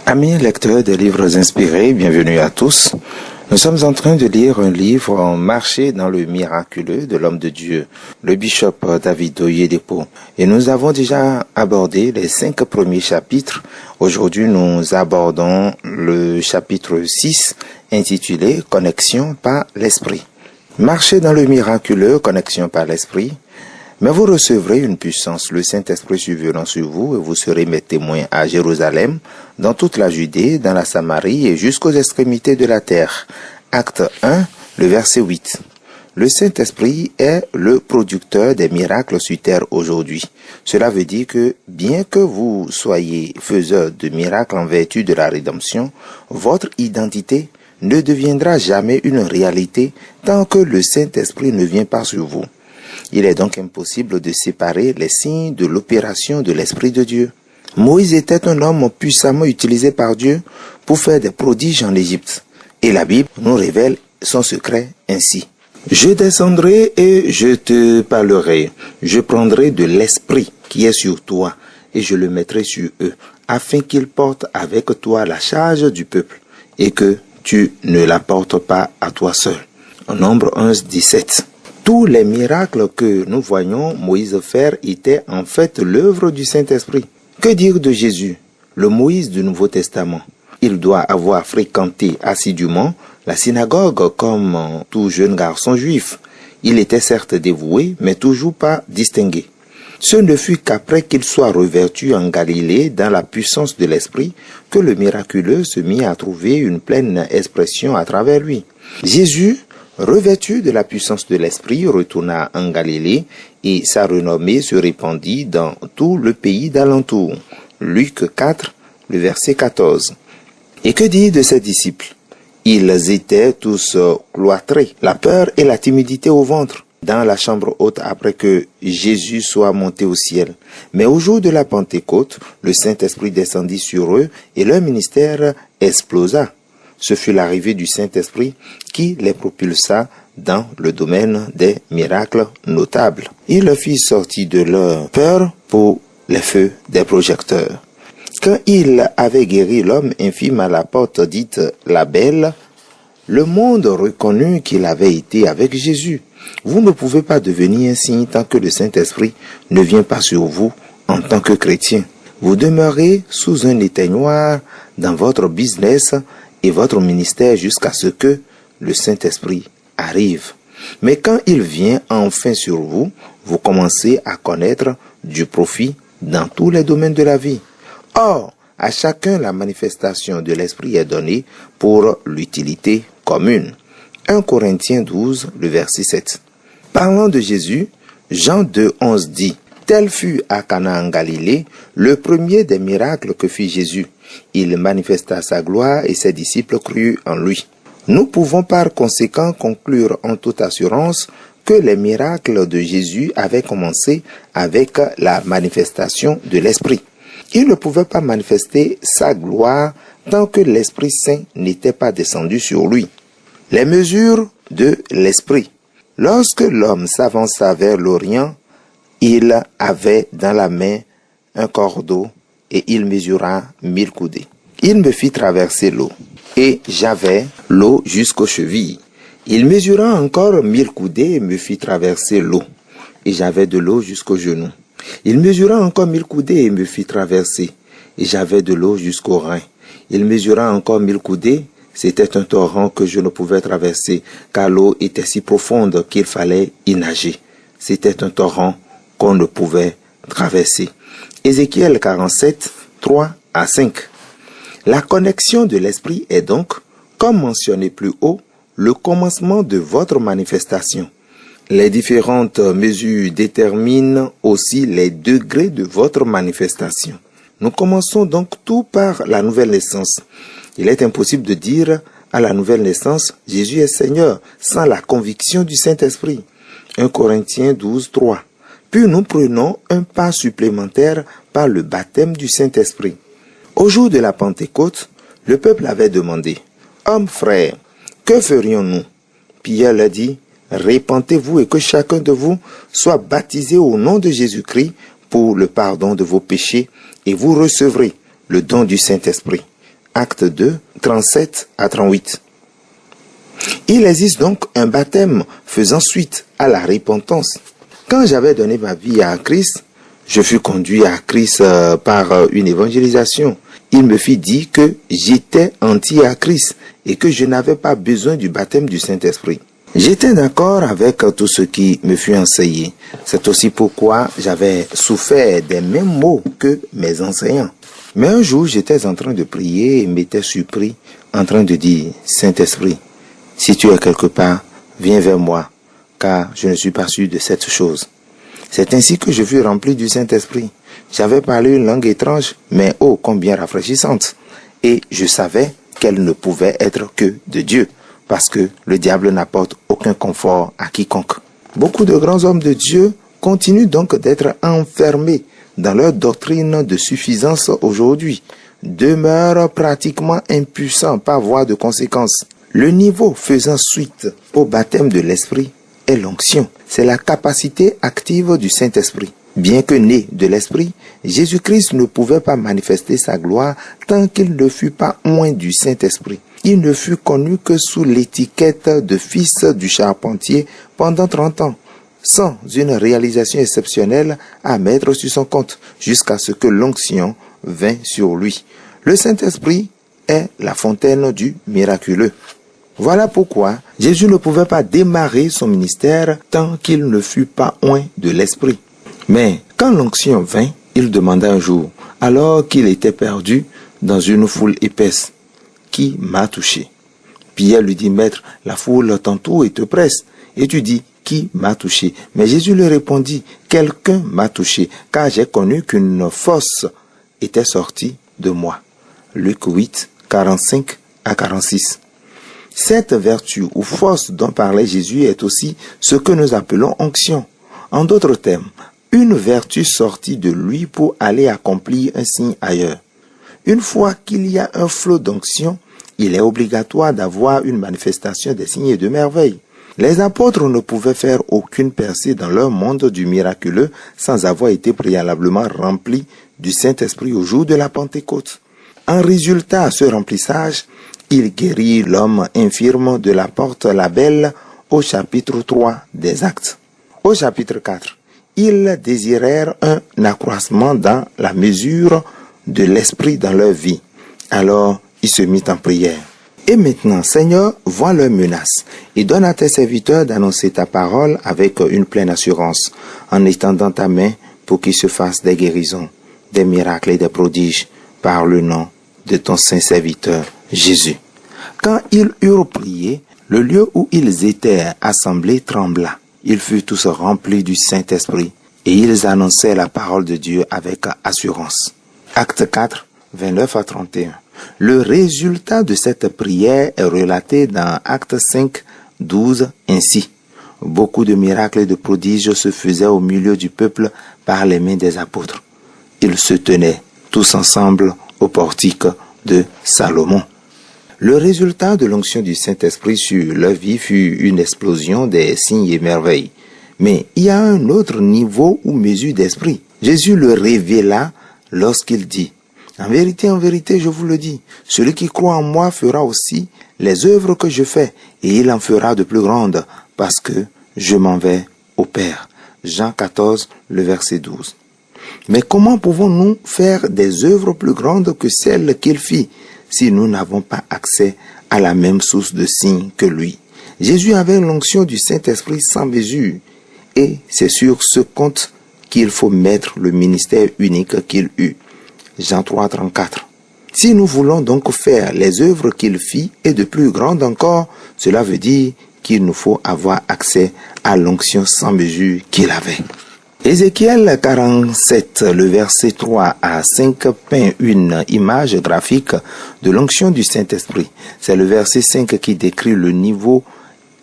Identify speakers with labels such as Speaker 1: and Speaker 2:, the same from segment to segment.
Speaker 1: Amis lecteurs des livres inspirés, bienvenue à tous. Nous sommes en train de lire un livre, Marcher dans le miraculeux de l'homme de Dieu, le bishop David Oyedepo. Et nous avons déjà abordé les 5 premiers chapitres. Aujourd'hui, nous abordons le chapitre 6, intitulé « Connexion par l'Esprit ». Marcher dans le miraculeux, connexion par l'Esprit. Mais vous recevrez une puissance, le Saint-Esprit survenant sur vous, et vous serez mes témoins à Jérusalem, dans toute la Judée, dans la Samarie et jusqu'aux extrémités de la terre. Acte 1, le verset 8. Le Saint-Esprit est le producteur des miracles sur terre aujourd'hui. Cela veut dire que, bien que vous soyez faiseur de miracles en vertu de la rédemption, votre identité ne deviendra jamais une réalité tant que le Saint-Esprit ne vient pas sur vous. Il est donc impossible de séparer les signes de l'opération de l'Esprit de Dieu. Moïse était un homme puissamment utilisé par Dieu pour faire des prodiges en Égypte. Et la Bible nous révèle son secret ainsi. Je descendrai et je te parlerai. Je prendrai de l'Esprit qui est sur toi et je le mettrai sur eux, afin qu'ils portent avec toi la charge du peuple et que tu ne la portes pas à toi seul. Nombre 11, 17. Tous les miracles que nous voyons Moïse faire étaient en fait l'œuvre du Saint-Esprit. Que dire de Jésus, le Moïse du Nouveau Testament? Il doit avoir fréquenté assidûment la synagogue comme tout jeune garçon juif. Il était certes dévoué, mais toujours pas distingué. Ce ne fut qu'après qu'il soit revêtu en Galilée dans la puissance de l'Esprit que le miraculeux se mit à trouver une pleine expression à travers lui. Jésus, revêtu de la puissance de l'Esprit, retourna en Galilée et sa renommée se répandit dans tout le pays d'alentour. Luc 4, le verset 14. Et que dire de ses disciples? Ils étaient tous cloîtrés, la peur et la timidité au ventre, dans la chambre haute après que Jésus soit monté au ciel. Mais au jour de la Pentecôte, le Saint-Esprit descendit sur eux et leur ministère explosa. Ce fut l'arrivée du Saint-Esprit qui les propulsa dans le domaine des miracles notables. Il les fit sortir de leur peur pour les feux des projecteurs. Quand il avait guéri l'homme infirme à la porte dite la Belle, le monde reconnut qu'il avait été avec Jésus. Vous ne pouvez pas devenir un signe tant que le Saint-Esprit ne vient pas sur vous en tant que chrétien. Vous demeurez sous un éteignoir dans votre business et votre ministère jusqu'à ce que le Saint-Esprit arrive. Mais quand il vient enfin sur vous, vous commencez à connaître du profit dans tous les domaines de la vie. Or, à chacun la manifestation de l'Esprit est donnée pour l'utilité commune. 1 Corinthiens 12, le verset 7. Parlant de Jésus, Jean 2, 11 dit: Tel fut à Cana en Galilée le premier des miracles que fit Jésus. Il manifesta sa gloire et ses disciples crurent en lui. Nous pouvons par conséquent conclure en toute assurance que les miracles de Jésus avaient commencé avec la manifestation de l'Esprit. Il ne pouvait pas manifester sa gloire tant que l'Esprit Saint n'était pas descendu sur lui. Les mesures de l'Esprit. Lorsque l'homme s'avança vers l'Orient, il avait dans la main un cordeau et il mesura 1000 coudées. Il me fit traverser l'eau et j'avais l'eau jusqu'aux chevilles. Il mesura encore 1000 coudées et me fit traverser l'eau et j'avais de l'eau jusqu'aux genoux. Il mesura encore 1000 coudées et me fit traverser et j'avais de l'eau jusqu'aux reins. Il mesura encore 1000 coudées. C'était un torrent que je ne pouvais traverser car l'eau était si profonde qu'il fallait y nager. C'était un torrent qu'on ne pouvait traverser. Ézéchiel 47, 3 à 5. La connexion de l'Esprit est donc, comme mentionné plus haut, le commencement de votre manifestation. Les différentes mesures déterminent aussi les degrés de votre manifestation. Nous commençons donc tout par la nouvelle naissance. Il est impossible de dire à la nouvelle naissance, Jésus est Seigneur, sans la conviction du Saint-Esprit. 1 Corinthiens 12, 3. Puis nous prenons un pas supplémentaire par le baptême du Saint-Esprit. Au jour de la Pentecôte, le peuple avait demandé, « Hommes frères, que ferions-nous » Pierre leur dit, « Répentez-vous et que chacun de vous soit baptisé au nom de Jésus-Christ pour le pardon de vos péchés et vous recevrez le don du Saint-Esprit. » Actes 2, 37 à 38. Il existe donc un baptême faisant suite à la repentance. Quand j'avais donné ma vie à Christ, je fus conduit à Christ par une évangélisation. Il me fit dire que j'étais entier à Christ et que je n'avais pas besoin du baptême du Saint-Esprit. J'étais d'accord avec tout ce qui me fut enseigné. C'est aussi pourquoi j'avais souffert des mêmes maux que mes enseignants. Mais un jour, j'étais en train de prier et m'étais surpris en train de dire « Saint-Esprit, si tu es quelque part, viens vers moi, car je ne suis pas sûr de cette chose. » C'est ainsi que je fus rempli du Saint-Esprit. J'avais parlé une langue étrange, mais oh combien rafraîchissante. Et je savais qu'elle ne pouvait être que de Dieu, parce que le diable n'apporte aucun confort à quiconque. Beaucoup de grands hommes de Dieu continuent donc d'être enfermés dans leur doctrine de suffisance aujourd'hui, demeurent pratiquement impuissants par voie de conséquence. Le niveau faisant suite au baptême de l'Esprit est l'onction. C'est la capacité active du Saint-Esprit. Bien que né de l'Esprit, Jésus-Christ ne pouvait pas manifester sa gloire tant qu'il ne fut pas oint du Saint-Esprit. Il ne fut connu que sous l'étiquette de fils du charpentier pendant 30 ans, sans une réalisation exceptionnelle à mettre sur son compte, jusqu'à ce que l'onction vint sur lui. Le Saint-Esprit est la fontaine du miraculeux. Voilà pourquoi Jésus ne pouvait pas démarrer son ministère tant qu'il ne fut pas oint de l'Esprit. Mais quand l'onction vint, il demanda un jour, alors qu'il était perdu dans une foule épaisse, « Qui m'a touché ?» Pierre lui dit, « Maître, la foule t'entoure et te presse. » Et tu dis, « Qui m'a touché ?» Mais Jésus lui répondit, « Quelqu'un m'a touché, car j'ai connu qu'une force était sortie de moi. » Luc 8, 45 à 46. Cette vertu ou force dont parlait Jésus est aussi ce que nous appelons onction. En d'autres termes, une vertu sortie de lui pour aller accomplir un signe ailleurs. Une fois qu'il y a un flot d'onction, il est obligatoire d'avoir une manifestation des signes et de merveilles. Les apôtres ne pouvaient faire aucune percée dans leur monde du miraculeux sans avoir été préalablement remplis du Saint-Esprit au jour de la Pentecôte. En résultat à ce remplissage, il guérit l'homme infirme de la porte la belle au chapitre 3 des Actes. Au chapitre 4, ils désirèrent un accroissement dans la mesure de l'esprit dans leur vie. Alors, il se mit en prière. Et maintenant, Seigneur, vois leurs menaces et donne à tes serviteurs d'annoncer ta parole avec une pleine assurance, en étendant ta main pour qu'ils se fassent des guérisons, des miracles et des prodiges par le nom de ton saint serviteur Jésus. Quand ils eurent prié, le lieu où ils étaient assemblés trembla. Ils furent tous remplis du Saint-Esprit et ils annonçaient la parole de Dieu avec assurance. Acte 4, 29 à 31. Le résultat de cette prière est relaté dans Acte 5, 12 ainsi. Beaucoup de miracles et de prodiges se faisaient au milieu du peuple par les mains des apôtres. Ils se tenaient tous ensemble au portique de Salomon. Le résultat de l'onction du Saint-Esprit sur leur vie fut une explosion des signes et merveilles. Mais il y a un autre niveau ou mesure d'esprit. Jésus le révéla lorsqu'il dit, « En vérité, je vous le dis, celui qui croit en moi fera aussi les œuvres que je fais, et il en fera de plus grandes, parce que je m'en vais au Père. » Jean 14, le verset 12. Mais comment pouvons-nous faire des œuvres plus grandes que celles qu'il fit, si nous n'avons pas accès à la même source de signes que lui? Jésus avait l'onction du Saint-Esprit sans mesure, et c'est sur ce compte qu'il faut mettre le ministère unique qu'il eut. Jean 3, 34. Si nous voulons donc faire les œuvres qu'il fit et de plus grandes encore, cela veut dire qu'il nous faut avoir accès à l'onction sans mesure qu'il avait. Ézéchiel 47, le verset 3 à 5 peint une image graphique de l'onction du Saint-Esprit. C'est le verset 5 qui décrit le niveau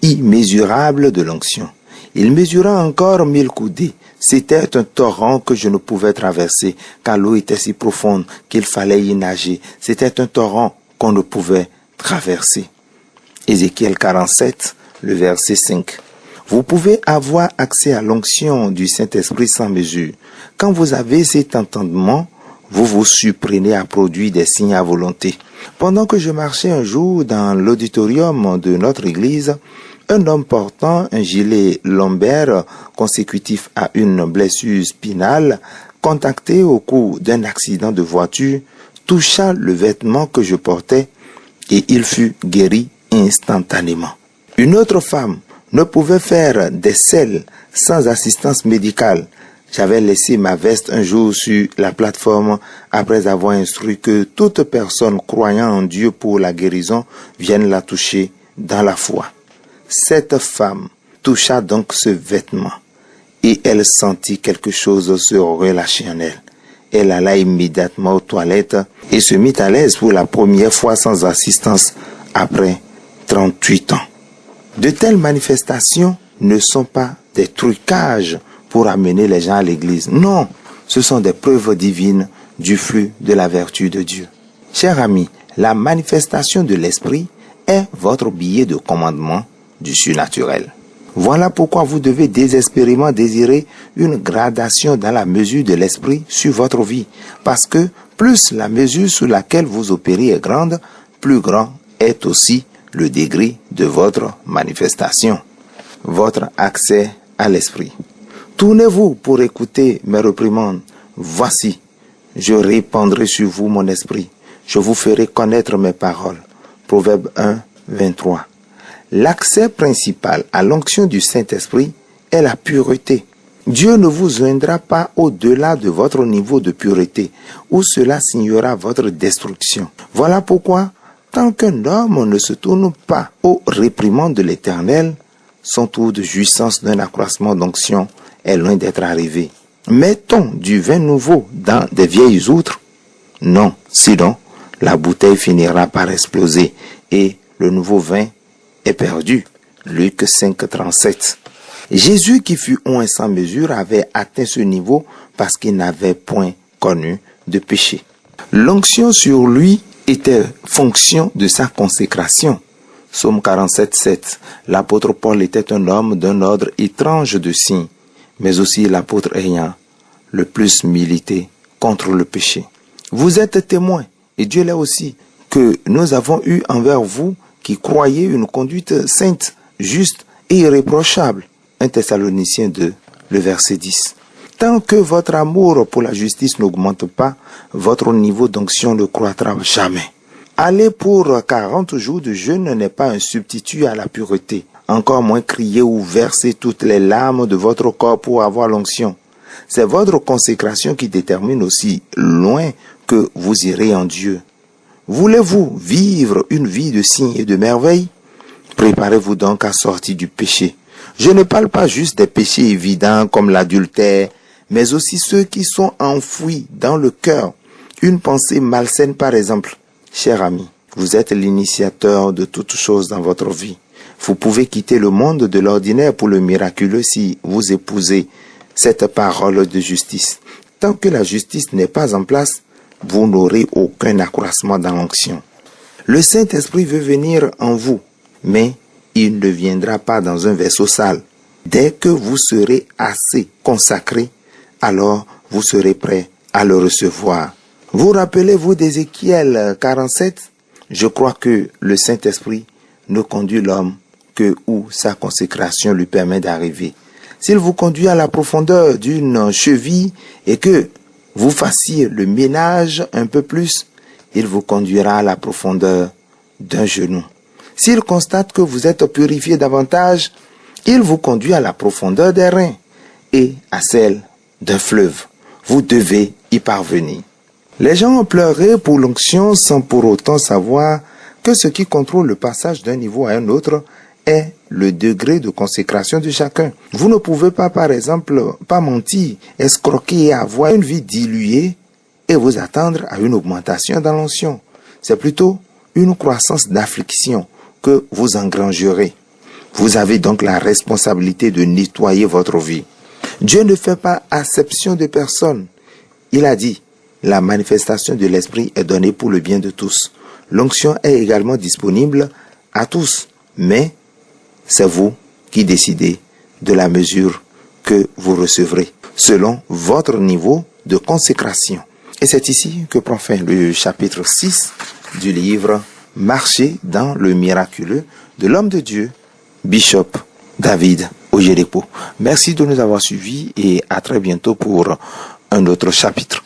Speaker 1: immesurable de l'onction. Il mesura encore 1000 coudées. C'était un torrent que je ne pouvais traverser, car l'eau était si profonde qu'il fallait y nager. C'était un torrent qu'on ne pouvait traverser. Ézéchiel 47, le verset 5. Vous pouvez avoir accès à l'onction du Saint-Esprit sans mesure. Quand vous avez cet entendement, vous vous surprenez à produire des signes à volonté. Pendant que je marchais un jour dans l'auditorium de notre église, un homme portant un gilet lombaire consécutif à une blessure spinale, contacté au cours d'un accident de voiture, toucha le vêtement que je portais et il fut guéri instantanément. Une autre femme ne pouvait faire des selles sans assistance médicale. J'avais laissé ma veste un jour sur la plateforme après avoir instruit que toute personne croyant en Dieu pour la guérison vienne la toucher dans la foi. Cette femme toucha donc ce vêtement et elle sentit quelque chose se relâcher en elle. Elle alla immédiatement aux toilettes et se mit à l'aise pour la première fois sans assistance après 38 ans. De telles manifestations ne sont pas des trucages pour amener les gens à l'église. Non, ce sont des preuves divines du flux de la vertu de Dieu. Chers amis, la manifestation de l'esprit est votre billet de commandement du surnaturel. Voilà pourquoi vous devez désespérément désirer une gradation dans la mesure de l'esprit sur votre vie. Parce que plus la mesure sous laquelle vous opérez est grande, plus grand est aussi le degré de votre manifestation, votre accès à l'esprit. Tournez-vous pour écouter mes réprimandes. Voici, je répandrai sur vous mon esprit. Je vous ferai connaître mes paroles. Proverbe 1, 23. L'accès principal à l'onction du Saint-Esprit est la pureté. Dieu ne vous joindra pas au-delà de votre niveau de pureté, où cela signera votre destruction. Voilà pourquoi, tant qu'un homme ne se tourne pas aux réprimandes de l'Éternel, son tour de jouissance d'un accroissement d'onction est loin d'être arrivé. Mettons du vin nouveau dans des vieilles outres? Non, sinon la bouteille finira par exploser et le nouveau vin est perdu. Luc 5, 37. Jésus qui fut oint sans mesure avait atteint ce niveau parce qu'il n'avait point connu de péché. L'onction sur lui était fonction de sa consécration. Psaume 47, 7. L'apôtre Paul était un homme d'un ordre étrange de signes, mais aussi l'apôtre ayant le plus milité contre le péché. Vous êtes témoins, et Dieu l'est aussi, que nous avons eu envers vous qui croyez une conduite sainte, juste et irréprochable. 1 Thessaloniciens 2, le verset 10. Tant que votre amour pour la justice n'augmente pas, votre niveau d'onction ne croîtra jamais. Aller pour 40 jours de jeûne n'est pas un substitut à la pureté. Encore moins crier ou verser toutes les larmes de votre corps pour avoir l'onction. C'est votre consécration qui détermine aussi loin que vous irez en Dieu. Voulez-vous vivre une vie de signes et de merveilles? Préparez-vous donc à sortir du péché. Je ne parle pas juste des péchés évidents comme l'adultère, mais aussi ceux qui sont enfouis dans le cœur. Une pensée malsaine par exemple. Cher ami, vous êtes l'initiateur de toutes choses dans votre vie. Vous pouvez quitter le monde de l'ordinaire pour le miraculeux si vous épousez cette parole de justice. Tant que la justice n'est pas en place, vous n'aurez aucun accroissement dans l'onction. Le Saint-Esprit veut venir en vous, mais il ne viendra pas dans un vaisseau sale. Dès que vous serez assez consacré, alors vous serez prêt à le recevoir. Vous rappelez-vous d'Ézéchiel 47? Je crois que le Saint-Esprit ne conduit l'homme que où sa consécration lui permet d'arriver. S'il vous conduit à la profondeur d'une cheville et que vous fassiez le ménage un peu plus, il vous conduira à la profondeur d'un genou. S'il constate que vous êtes purifié davantage, il vous conduit à la profondeur des reins et à celle d'un fleuve. Vous devez y parvenir. Les gens ont pleuré pour l'onction sans pour autant savoir que ce qui contrôle le passage d'un niveau à un autre est le degré de consécration de chacun. Vous ne pouvez pas, par exemple, pas mentir, escroquer et avoir une vie diluée et vous attendre à une augmentation dans l'onction. C'est plutôt une croissance d'affliction que vous engrangerez. Vous avez donc la responsabilité de nettoyer votre vie. Dieu ne fait pas acception de personne. Il a dit, la manifestation de l'esprit est donnée pour le bien de tous. L'onction est également disponible à tous, mais c'est vous qui décidez de la mesure que vous recevrez, selon votre niveau de consécration. Et c'est ici que prend fin le chapitre 6 du livre Marcher dans le miraculeux de l'homme de Dieu, Bishop David Oyedepo. Merci de nous avoir suivis et à très bientôt pour un autre chapitre.